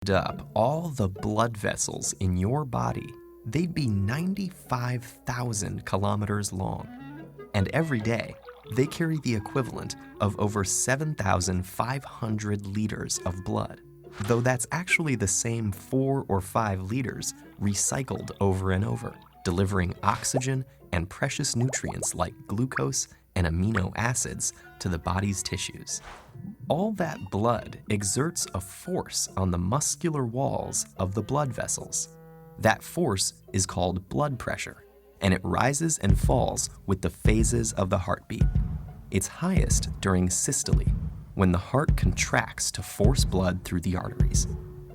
up all the blood vessels in your body, they'd be 95,000 kilometers long. And every day, they carry the equivalent of over 7,500 liters of blood, though that's actually the same 4 or 5 liters recycled over and over, delivering oxygen and precious nutrients like glucose and amino acids to the body's tissues. All that blood exerts a force on the muscular walls of the blood vessels. That force is called blood pressure, and it rises and falls with the phases of the heartbeat. It's highest during systole, when the heart contracts to force blood through the arteries.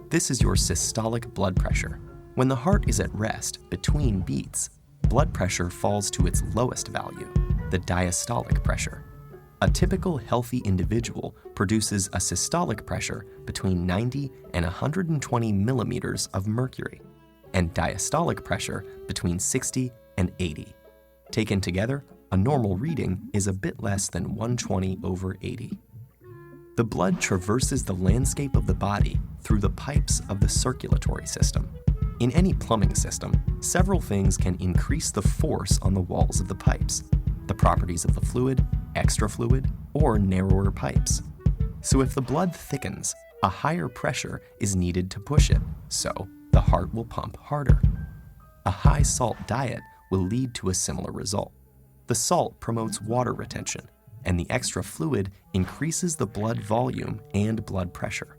This is your systolic blood pressure. When the heart is at rest between beats, blood pressure falls to its lowest value, the diastolic pressure. A typical healthy individual produces a systolic pressure between 90 and 120 millimeters of mercury, and diastolic pressure between 60 and 80. Taken together, a normal reading is a bit less than 120/80. The blood traverses the landscape of the body through the pipes of the circulatory system. In any plumbing system, several things can increase the force on the walls of the pipes: the properties of the fluid, extra fluid, or narrower pipes. So if the blood thickens, a higher pressure is needed to push it, so the heart will pump harder. A high salt diet will lead to a similar result. The salt promotes water retention, and the extra fluid increases the blood volume and blood pressure.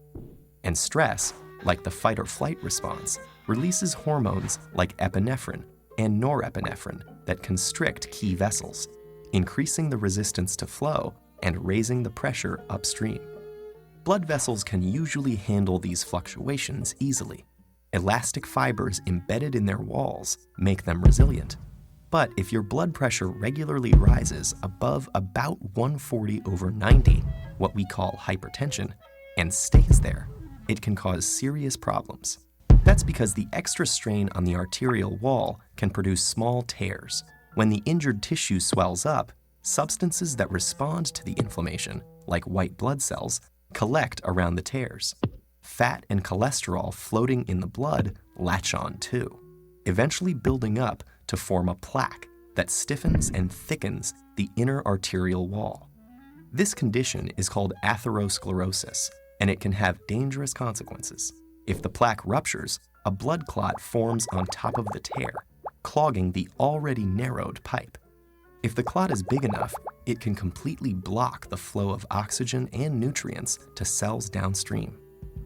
And stress, like the fight or flight response, releases hormones like epinephrine and norepinephrine that constrict key vessels, increasing the resistance to flow and raising the pressure upstream. Blood vessels can usually handle these fluctuations easily. Elastic fibers embedded in their walls make them resilient. But if your blood pressure regularly rises above about 140/90, what we call hypertension, and stays there, it can cause serious problems. That's because the extra strain on the arterial wall can produce small tears. When the injured tissue swells up, substances that respond to the inflammation, like white blood cells, collect around the tears. Fat and cholesterol floating in the blood latch on too, eventually building up to form a plaque that stiffens and thickens the inner arterial wall. This condition is called atherosclerosis, and it can have dangerous consequences. If the plaque ruptures, a blood clot forms on top of the tear, clogging the already narrowed pipe. If the clot is big enough, it can completely block the flow of oxygen and nutrients to cells downstream.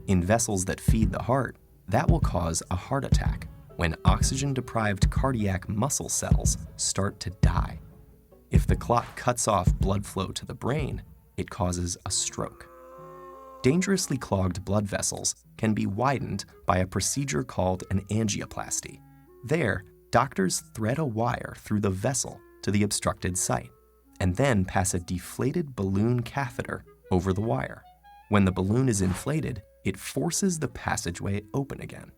In vessels that feed the heart, that will cause a heart attack when oxygen-deprived cardiac muscle cells start to die. If the clot cuts off blood flow to the brain, it causes a stroke. Dangerously clogged blood vessels can be widened by a procedure called an angioplasty. There, doctors thread a wire through the vessel to the obstructed site, and then pass a deflated balloon catheter over the wire. When the balloon is inflated, it forces the passageway open again.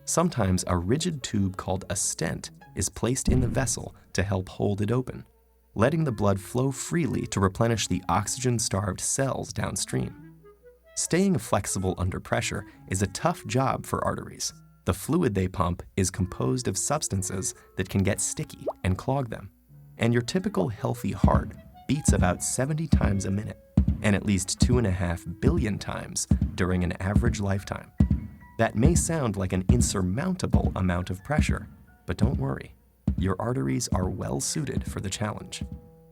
Sometimes a rigid tube called a stent is placed in the vessel to help hold it open, letting the blood flow freely to replenish the oxygen-starved cells downstream. Staying flexible under pressure is a tough job for arteries. The fluid they pump is composed of substances that can get sticky and clog them. And your typical healthy heart beats about 70 times a minute, and at least 2.5 billion times during an average lifetime. That may sound like an insurmountable amount of pressure, but don't worry. Your arteries are well suited for the challenge.